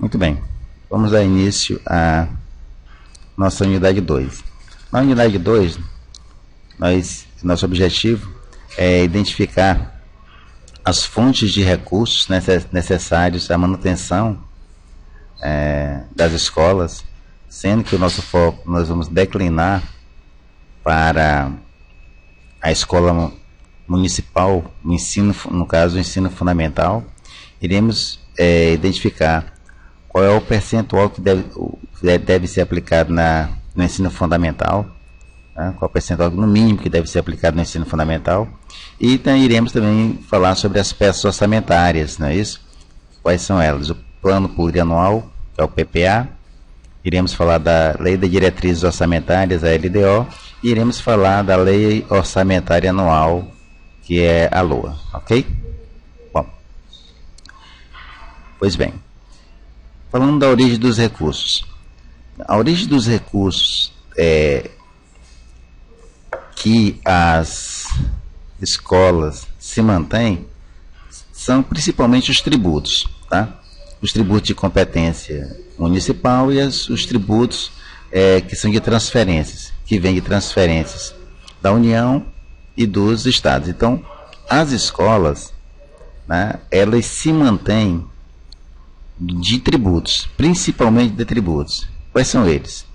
Muito bem, vamos dar início à nossa unidade 2. Na unidade 2, nosso objetivo é identificar as fontes de recursos necessários à manutenção das escolas, sendo que o nosso foco nós vamos declinar para a escola municipal, o ensino, no caso o ensino fundamental. Iremos identificar qual é o percentual que deve ser aplicado no ensino fundamental, qual é o percentual no mínimo que deve ser aplicado no ensino fundamental, e iremos também falar sobre as peças orçamentárias, não é isso? Quais são elas? O plano plurianual, que é o PPA, iremos falar da lei de diretrizes orçamentárias, a LDO, e iremos falar da lei orçamentária anual, que é a LOA, ok? Bom, pois bem, falando da origem dos recursos. A origem dos recursos que as escolas se mantêm são principalmente os tributos, tá? Os tributos de competência municipal e os tributos que são de transferências, que vêm de transferências da União e dos estados. Então, as escolas, né, elas se mantêm de tributos, principalmente de tributos. Quais são eles?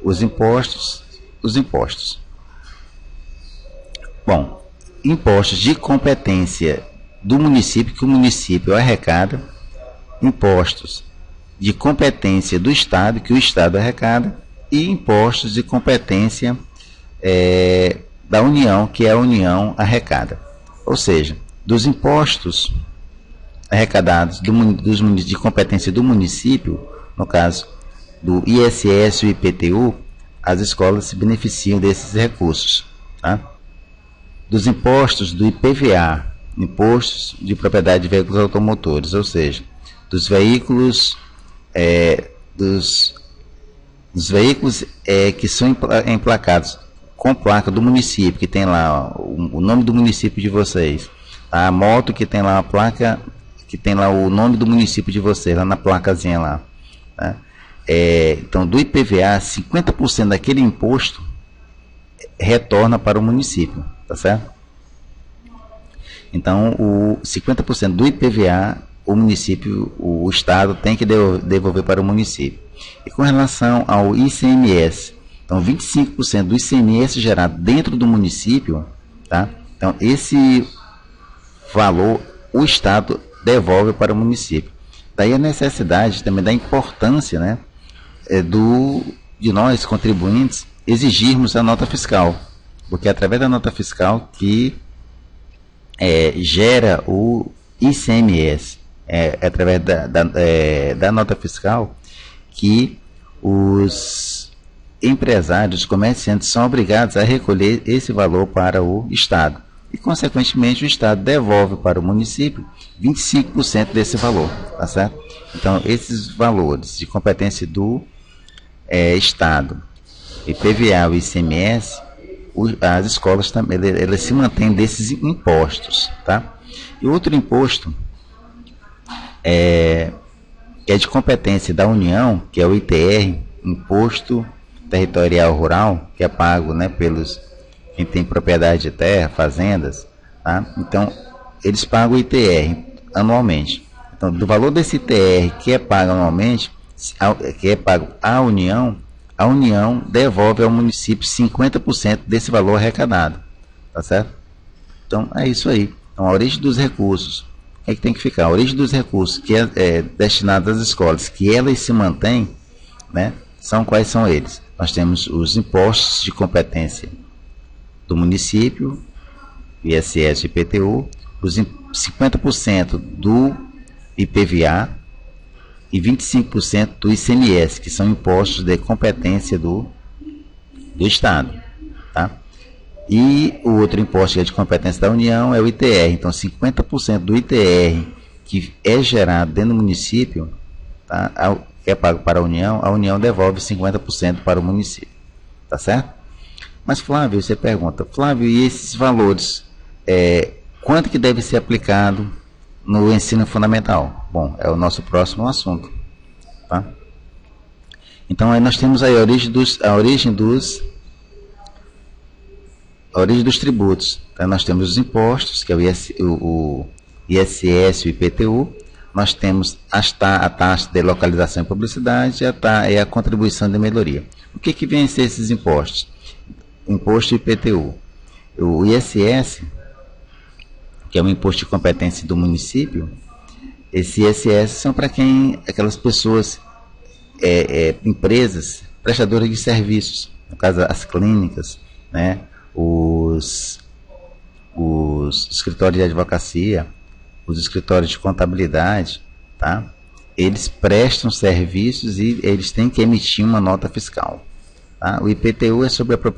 Os impostos. Bom, impostos de competência do município, que o município arrecada, impostos de competência do estado, que o estado arrecada, e impostos de competência da União, que a União arrecada. Ou seja, dos impostos arrecadados de competência do município, no caso do ISS e IPTU, as escolas se beneficiam desses recursos, tá? Dos impostos do IPVA, impostos de propriedade de veículos automotores, ou seja, dos veículos dos veículos que são emplacados com placa do município, que tem lá o nome do município de vocês, a moto que tem lá a placa, que tem lá o nome do município de vocês, lá na placazinha lá, tá? Então, do IPVA, 50% daquele imposto retorna para o município, tá certo? Então, o 50% do IPVA, o estado tem que devolver para o município. E com relação ao ICMS, então 25% do ICMS gerado dentro do município, tá? Então, esse valor o estado devolve para o município. Daí a necessidade também da importância, né, de nós, contribuintes, exigirmos a nota fiscal, porque é através da nota fiscal que gera o ICMS, através da nota fiscal que os empresários, os comerciantes são obrigados a recolher esse valor para o estado, e consequentemente o estado devolve para o município 25% desse valor, tá certo? Então, esses valores de competência do estado, IPVA e ICMS, as escolas também elas se mantêm desses impostos, tá? E outro imposto é de competência da União, que é o ITR, Imposto Territorial Rural, que é pago, né, pelos quem tem propriedade de terra, fazendas, tá? Então, eles pagam o ITR anualmente. Então, do valor desse ITR que é pago anualmente, que é pago à União, a União devolve ao município 50% desse valor arrecadado, tá certo? Então, é isso aí. Então, a origem dos recursos, o que tem que ficar? A origem dos recursos que é destinado às escolas, que elas se mantêm, né, quais são eles? Nós temos os impostos de competência do município, ISS e IPTU, os 50% do IPVA e 25% do ICMS, que são impostos de competência do estado, tá? E o outro imposto que é de competência da União é o ITR. Então, 50% do ITR que é gerado dentro do município, tá, que é pago para a União devolve 50% para o município, tá certo? Mas, Flávio, você pergunta, Flávio, e esses valores, quanto que deve ser aplicado no ensino fundamental? Bom, é o nosso próximo assunto, tá? Então aí nós temos aí a origem dos tributos. Então, nós temos os impostos, que é o ISS e o IPTU. Nós temos a taxa de localização e publicidade e a contribuição de melhoria. O que vem a ser esses impostos? Imposto IPTU. O ISS, que é um imposto de competência do município, esse ISS são para aquelas pessoas, empresas prestadoras de serviços, no caso as clínicas, né, os escritórios de advocacia, os escritórios de contabilidade, tá? Eles prestam serviços e eles têm que emitir uma nota fiscal. Tá? O IPTU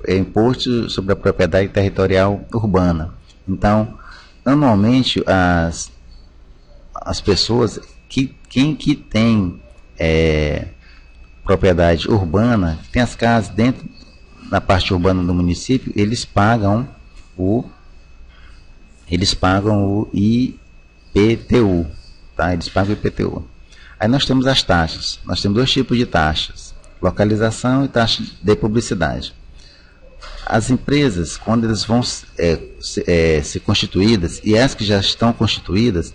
é Imposto sobre a Propriedade Territorial Urbana. Então, normalmente as pessoas quem tem propriedade urbana, tem as casas dentro na parte urbana do município, eles pagam o IPTU, tá? Eles pagam o IPTU. Aí nós temos as taxas. Nós temos dois tipos de taxas: localização e taxa de publicidade. As empresas, quando elas vão ser constituídas, e as que já estão constituídas,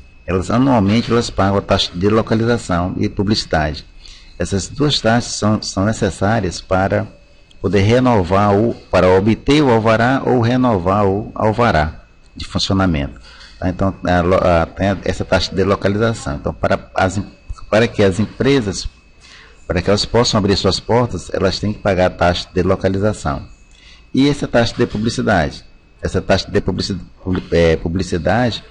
anualmente elas pagam a taxa de localização e publicidade. Essas duas taxas são necessárias para poder renovar para obter o alvará ou renovar o alvará de funcionamento. Tá? Então, tem essa taxa de localização. Então, para que as empresas, para que elas possam abrir suas portas, elas têm que pagar a taxa de localização. E essa taxa de publicidade? Essa taxa de publicidade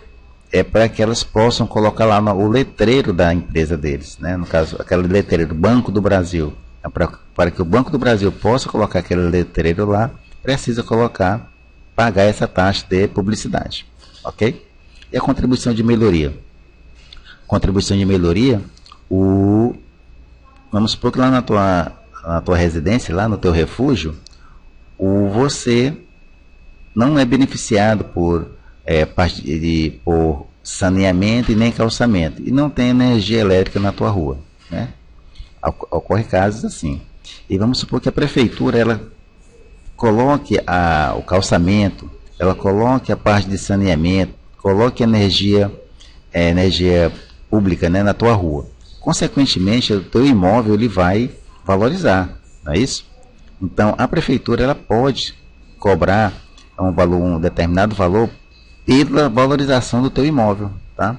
é para que elas possam colocar lá o letreiro da empresa deles, né? No caso, aquele letreiro do Banco do Brasil. Para que o Banco do Brasil possa colocar aquele letreiro lá, precisa pagar essa taxa de publicidade, ok? E a contribuição de melhoria? Contribuição de melhoria, vamos supor que lá na tua residência, lá no teu refúgio, você não é beneficiado por saneamento e nem calçamento, e não tem energia elétrica na tua rua, né? Ocorre casos assim. E vamos supor que a prefeitura ela coloque o calçamento, ela coloque a parte de saneamento, coloque energia pública, né, na tua rua. Consequentemente, o teu imóvel ele vai valorizar, não é isso? Então, a prefeitura ela pode cobrar um determinado valor pela valorização do teu imóvel, tá?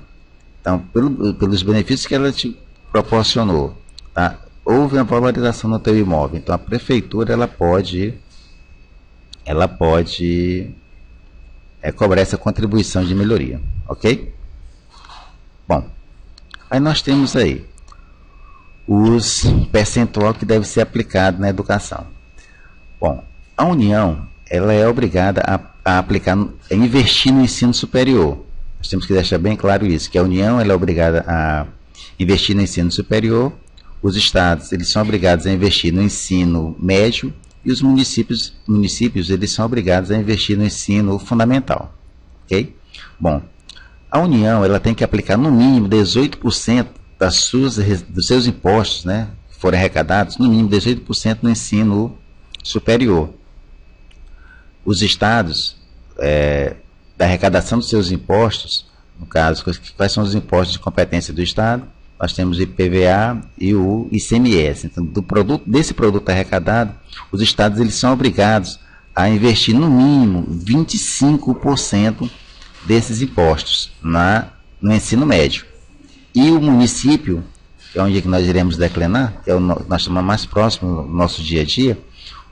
Então, pelos benefícios que ela te proporcionou, tá? Houve uma valorização no teu imóvel. Então, a prefeitura ela pode cobrar essa contribuição de melhoria, ok? Bom, aí nós temos aí os percentual que deve ser aplicado na educação. Bom, a União ela é obrigada a investir no ensino superior. Nós temos que deixar bem claro isso, que a União ela é obrigada a investir no ensino superior, os estados eles são obrigados a investir no ensino médio e os municípios eles são obrigados a investir no ensino fundamental, ok? Bom, a União ela tem que aplicar no mínimo 18% dos seus impostos, né, que forem arrecadados, no mínimo 18% no ensino superior. Os estados, da arrecadação dos seus impostos, no caso, quais são os impostos de competência do estado? Nós temos o IPVA e o ICMS. Então, desse produto arrecadado, os estados eles são obrigados a investir no mínimo 25% desses impostos no ensino médio. E o município, que é onde nós iremos declinar, que é nós estamos mais próximo do nosso dia a dia,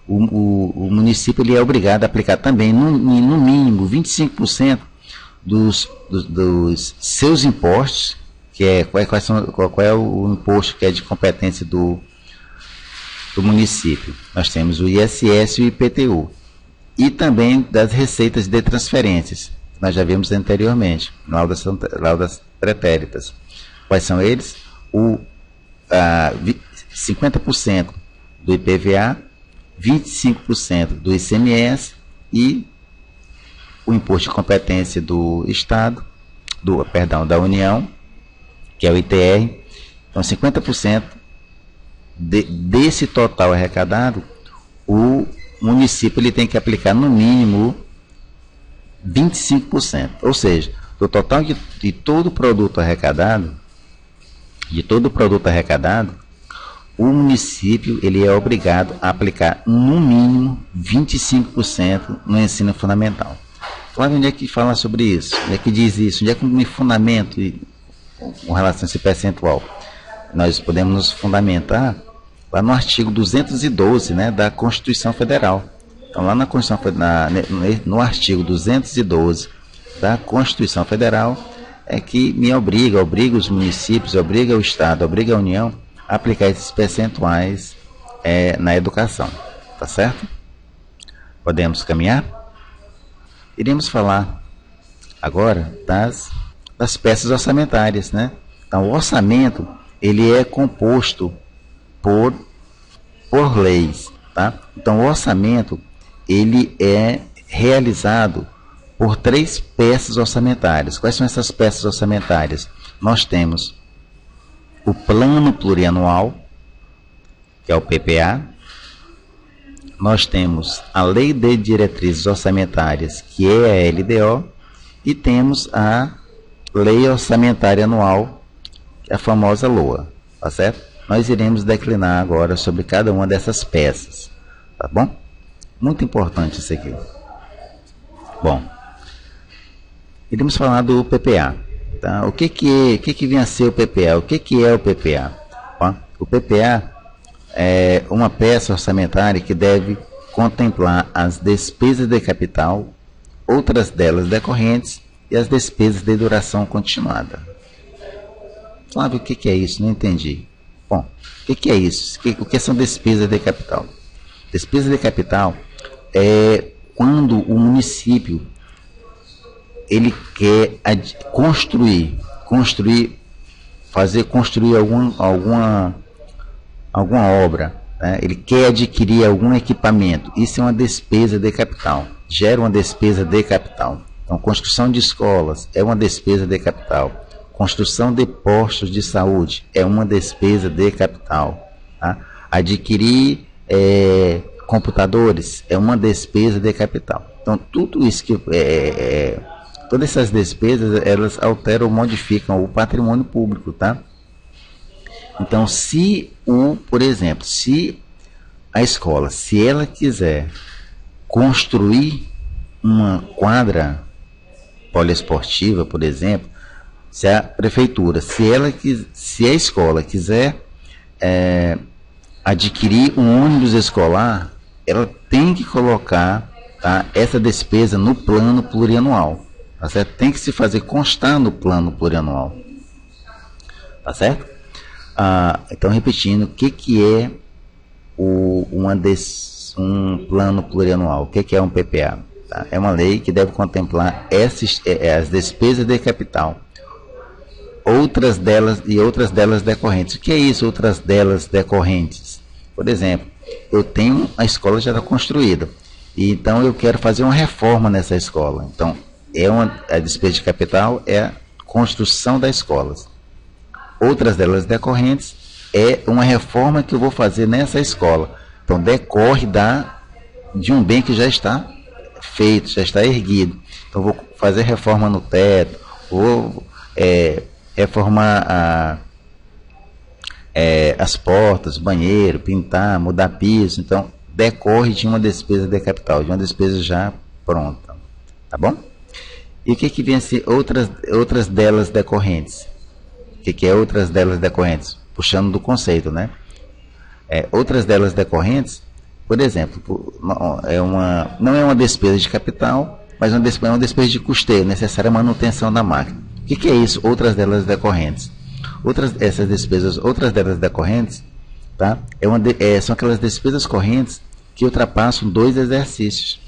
o município ele é obrigado a aplicar também no mínimo 25% dos seus impostos, que qual é o imposto que é de competência do município. Nós temos o ISS e o IPTU. E também das receitas de transferências, que nós já vimos anteriormente, laudas pretéritas. Quais são eles? 50% do IPVA, 25% do ICMS e o imposto de competência do Estado, da União, que é o ITR. Então 50% desse total arrecadado, o município ele tem que aplicar no mínimo 25%. Ou seja, do total de todo o produto arrecadado, o município ele é obrigado a aplicar no mínimo 25% no ensino fundamental. Flávio, onde é que fala sobre isso? Onde é que diz isso? Onde é que eu me fundamento com relação a esse percentual? Nós podemos nos fundamentar lá no artigo 212, né, da Constituição Federal. Então, lá na Constituição, no artigo 212 da Constituição Federal, é que me obriga os municípios, obriga o Estado, obriga a União a aplicar esses percentuais na educação. Tá certo? Podemos caminhar? Iremos falar agora das peças orçamentárias, né? Então, o orçamento ele é composto por leis, tá? Então, o orçamento ele é realizado por 3 peças orçamentárias. Quais são essas peças orçamentárias? Nós temos o Plano Plurianual, que é o PPA. Nós temos a Lei de Diretrizes Orçamentárias, que é a LDO, e temos a Lei Orçamentária Anual, que é a famosa LOA, tá certo? Nós iremos declinar agora sobre cada uma dessas peças, tá bom? Muito importante isso aqui. Bom, iremos falar do PPA, tá? O que vem a ser o PPA? O que é o PPA? Tá? O PPA é uma peça orçamentária que deve contemplar as despesas de capital, outras delas decorrentes e as despesas de duração continuada. Flávio, o que é isso? Não entendi. Bom, o que é isso? O que são despesas de capital? Despesa de capital é quando o município ele quer construir alguma obra, né? Ele quer adquirir algum equipamento. Isso é uma despesa de capital, gera uma despesa de capital. Então, construção de escolas é uma despesa de capital. Construção de postos de saúde é uma despesa de capital. Tá? Adquirir computadores é uma despesa de capital. Então, tudo isso todas essas despesas, elas alteram ou modificam o patrimônio público, tá? Então, por exemplo, se a escola, se ela quiser construir uma quadra poliesportiva, por exemplo, se a prefeitura, se a escola quiser adquirir um ônibus escolar, ela tem que colocar, tá, essa despesa no plano plurianual, tá certo? Tem que se fazer constar no plano plurianual, tá certo? Então, repetindo, o que é um plano plurianual? O que é um PPA? Tá? É uma lei que deve contemplar as despesas de capital, outras delas decorrentes. O que é isso, outras delas decorrentes? Por exemplo, eu tenho a escola já está construída, e então eu quero fazer uma reforma nessa escola. Então, a despesa de capital é a construção das escolas. Outras delas decorrentes é uma reforma que eu vou fazer nessa escola. Então, decorre de um bem que já está feito, já está erguido. Então, vou fazer reforma no teto, vou reformar as portas, banheiro, pintar, mudar piso. Então, decorre de uma despesa de capital, de uma despesa já pronta. Tá bom? E o que vem a ser outras delas decorrentes? O que é outras delas decorrentes? Puxando do conceito, né? Outras delas decorrentes, por exemplo, não é uma despesa de capital, mas é uma despesa de custeio, necessária manutenção da máquina. O que é isso? Outras delas decorrentes. Essas despesas, outras delas decorrentes, tá? São aquelas despesas correntes que ultrapassam 2 exercícios.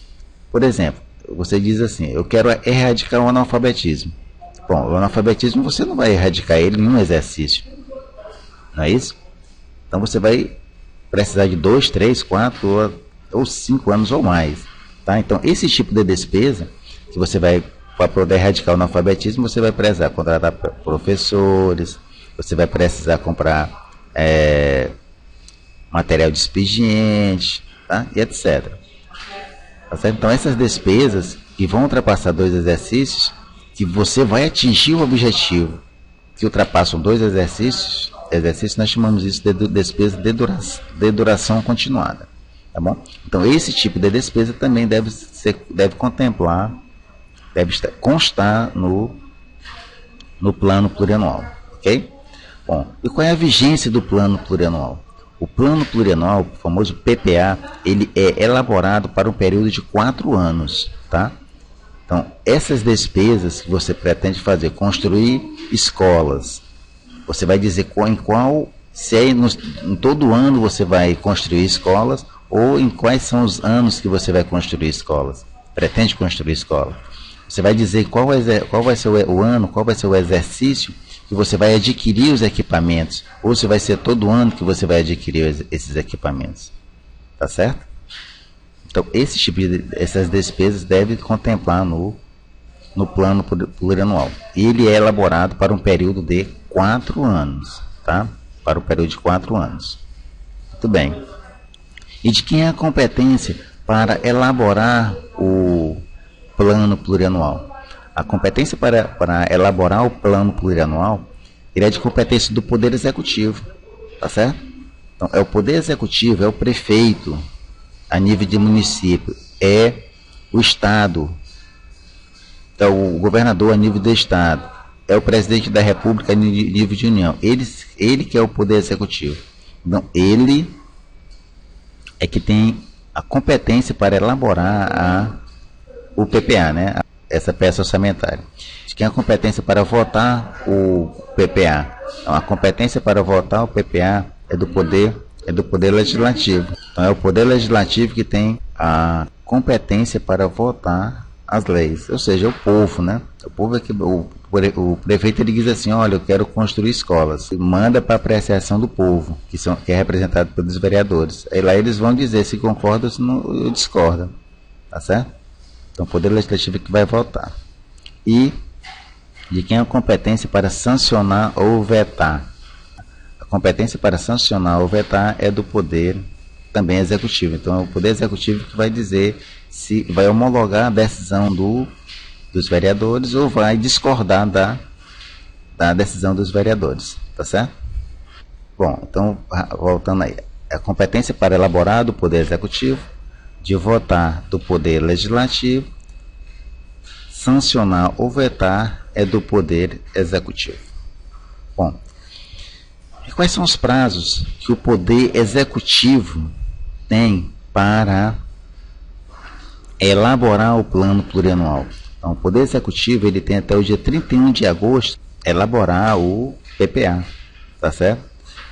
Por exemplo, você diz assim: eu quero erradicar o analfabetismo. Bom, o analfabetismo você não vai erradicar ele em um exercício, não é isso? Então você vai precisar de 2, 3, 4 ou 5 anos ou mais, tá? Então esse tipo de despesa que você vai para poder erradicar o analfabetismo, você vai precisar contratar professores, você vai precisar comprar material de expediente, tá? E etc. Tá certo? Então essas despesas que vão ultrapassar 2 exercícios, que você vai atingir o objetivo que ultrapassam 2 exercícios, nós chamamos isso de despesa de duração continuada. Tá bom? Então esse tipo de despesa também deve constar no plano plurianual, ok? Bom, e qual é a vigência do plano plurianual? O plano plurianual, o famoso PPA, ele é elaborado para um período de 4 anos, tá? Então, essas despesas que você pretende fazer, construir escolas, você vai dizer se é em todo ano você vai construir escolas, ou em quais são os anos que você vai construir escolas, pretende construir escola. Você vai dizer qual vai ser o ano, qual vai ser o exercício que você vai adquirir os equipamentos, ou se vai ser todo ano que você vai adquirir esses equipamentos. Tá certo? Então, essas despesas devem contemplar no plano plurianual. Ele é elaborado para um período de 4 anos, tá? Para um período de 4 anos. Muito bem. E de quem é a competência para elaborar o plano plurianual? A competência para elaborar o plano plurianual, ele é de competência do Poder Executivo, tá certo? Então, é o Poder Executivo, é o prefeito a nível de município, é o Estado, então, o governador a nível do Estado, é o presidente da República a nível de União. Ele que é o Poder Executivo. Então, ele é que tem a competência para elaborar o PPA, né? Essa peça orçamentária. Quem tem a competência para votar o PPA. Então, a competência para votar o PPA é do Poder Legislativo. Então, é o Poder Legislativo que tem a competência para votar as leis. Ou seja, é o povo, né? O povo é que o prefeito ele diz assim: olha, eu quero construir escolas. Manda para apreciação do povo, que é representado pelos vereadores. Aí lá eles vão dizer se concordam ou se não discordam. Tá certo? Então, o Poder Legislativo é que vai votar. E de quem é a competência para sancionar ou vetar? A competência para sancionar ou vetar é do Poder também Executivo. Então, é o Poder Executivo que vai dizer se vai homologar a decisão dos vereadores ou vai discordar da decisão dos vereadores. Tá certo? Bom, então, voltando aí. A competência para elaborar do Poder Executivo, de votar do Poder Legislativo, sancionar ou vetar é do Poder Executivo. Bom, e quais são os prazos que o Poder Executivo tem para elaborar o plano plurianual? Então, o Poder Executivo ele tem até o dia 31 de agosto elaborar o PPA, tá certo?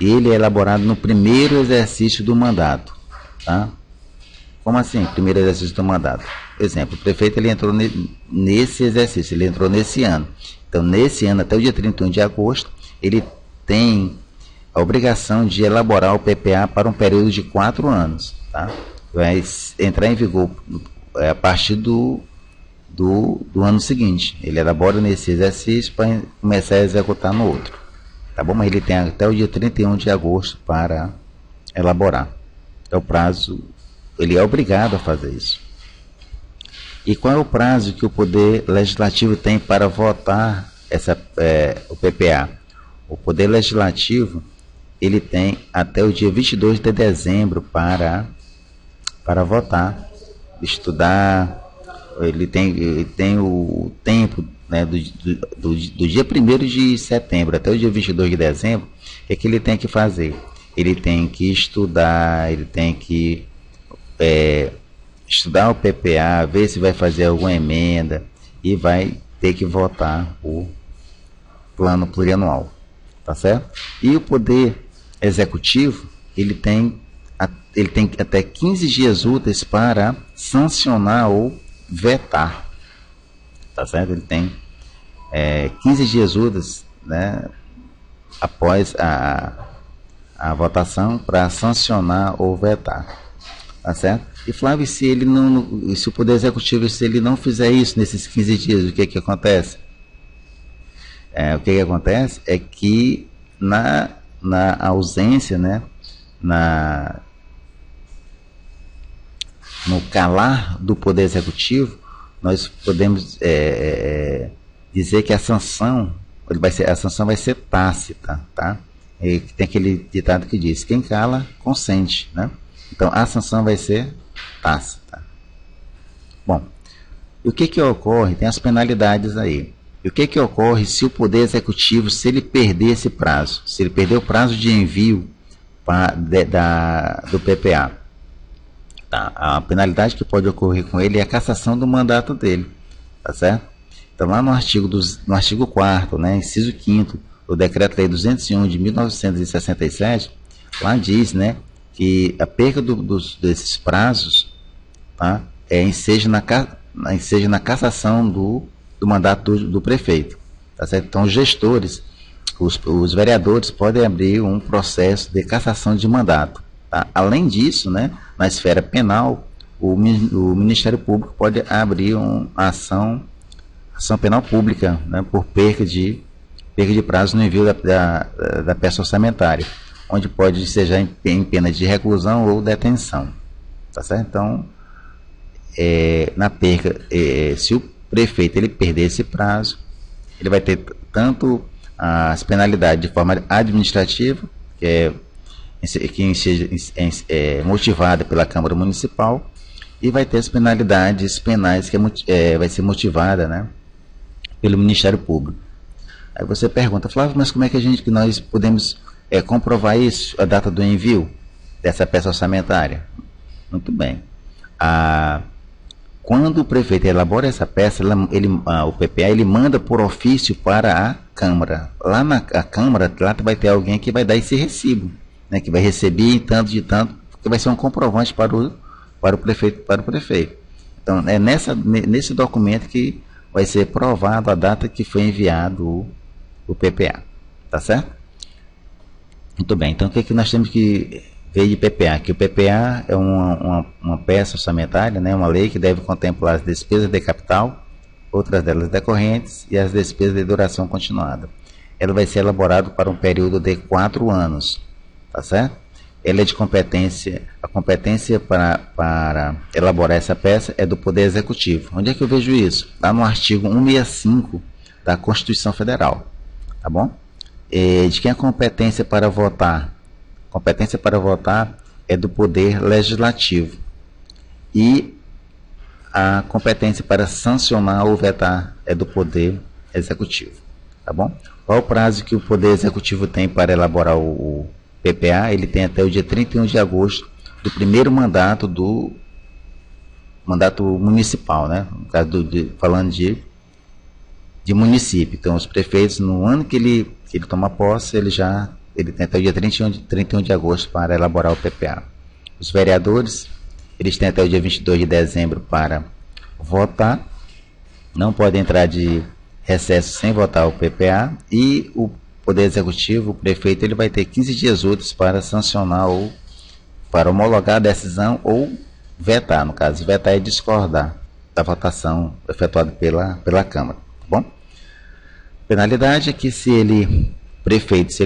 E ele é elaborado no primeiro exercício do mandato, tá? Como assim, primeiro exercício do mandato? Por exemplo, o prefeito ele entrou nesse exercício, ele entrou nesse ano. Então, nesse ano, até o dia 31 de agosto, ele tem a obrigação de elaborar o PPA para um período de 4 anos. Tá? Vai entrar em vigor a partir do ano seguinte. Ele elabora nesse exercício para começar a executar no outro. Tá bom? Mas ele tem até o dia 31 de agosto para elaborar. É o prazo. Ele é obrigado a fazer isso. E qual é o prazo que o Poder Legislativo tem para votar o PPA? O Poder Legislativo ele tem até o dia 22 de dezembro para votar, estudar. Ele tem o tempo, né, do dia 1º de setembro até o dia 22 de dezembro. O que é que ele tem que fazer? Ele tem que estudar, ele tem que estudar o PPA, ver se vai fazer alguma emenda e vai ter que votar o plano plurianual, tá certo? E o Poder Executivo, ele tem até 15 dias úteis para sancionar ou vetar, tá certo? Ele tem 15 dias úteis, né, após a votação para sancionar ou vetar. Tá certo? E Flávio, se ele não, se o Poder Executivo, se ele não fizer isso nesses 15 dias, o que que acontece? O que que acontece é que na ausência, né, no calar do Poder Executivo, nós podemos dizer que a sanção vai ser tácita, tá? E tem aquele ditado que diz: quem cala, consente, né? Então a sanção vai ser tácita. Bom, e o que que ocorre? Tem as penalidades aí. E o que que ocorre se o Poder Executivo, se ele perder esse prazo, se ele perder o prazo de envio do PPA? Tá? A penalidade que pode ocorrer com ele é a cassação do mandato dele, tá certo? Então lá no artigo 4º, né, inciso 5º, do Decreto-Lei 201 de 1967, lá diz, né, que a perca desses prazos, tá, enseja na cassação do mandato do prefeito, tá certo? Então os gestores, os vereadores podem abrir um processo de cassação de mandato. Tá? Além disso, né, na esfera penal, o Ministério Público pode abrir uma ação penal pública, né, por perca de prazo no envio da peça orçamentária, onde pode ser já em pena de reclusão ou detenção. Tá certo? Então, na perca, se o prefeito ele perder esse prazo, ele vai ter tanto as penalidades de forma administrativa, que seja motivada pela Câmara Municipal, e vai ter as penalidades penais que vai ser motivada, né, pelo Ministério Público. Aí você pergunta: Flávio, mas como é que nós podemos comprovar isso, a data do envio dessa peça orçamentária? Muito bem. Quando o prefeito elabora essa peça, o PPA, ele manda por ofício para a Câmara. Lá na Câmara, lá vai ter alguém que vai dar esse recibo, né, que vai receber tanto de tanto, que vai ser um comprovante para o prefeito. Então, é nesse documento que vai ser provado a data que foi enviado o PPA. Tá certo? Muito bem. Então, o que é que nós temos que ver de PPA? Que o PPA é uma peça orçamentária, né, uma lei que deve contemplar as despesas de capital, outras delas decorrentes, e as despesas de duração continuada. Ela vai ser elaborada para um período de 4 anos. Tá certo? Ela é de competência, a competência para elaborar essa peça é do Poder Executivo. Onde é que eu vejo isso? Lá no artigo 165 da Constituição Federal. Tá bom? De quem é a competência para votar? Competência para votar é do Poder Legislativo. E a competência para sancionar ou vetar é do Poder Executivo. Tá bom? Qual o prazo que o Poder Executivo tem para elaborar o PPA? Ele tem até o dia 31 de agosto do primeiro mandato municipal, né? No caso falando de município. Então, os prefeitos, no ano que ele toma posse, ele tem até o dia 31 de agosto para elaborar o PPA. Os vereadores, eles têm até o dia 22 de dezembro para votar. Não podem entrar de recesso sem votar o PPA. E o Poder Executivo, o prefeito, ele vai ter 15 dias úteis para sancionar ou para homologar a decisão ou vetar. No caso, vetar é discordar da votação efetuada pela Câmara. Tá bom? Penalidade é que se ele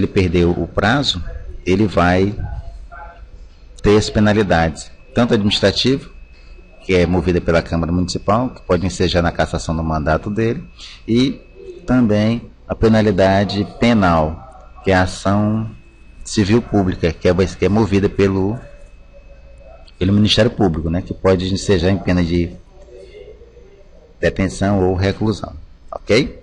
perder o prazo, ele vai ter as penalidades, tanto administrativo, que é movida pela Câmara Municipal, que pode ensejar na cassação do mandato dele, e também a penalidade penal, que é a ação civil pública, que é movida pelo Ministério Público, né, que pode ensejar em pena de detenção ou reclusão. Ok?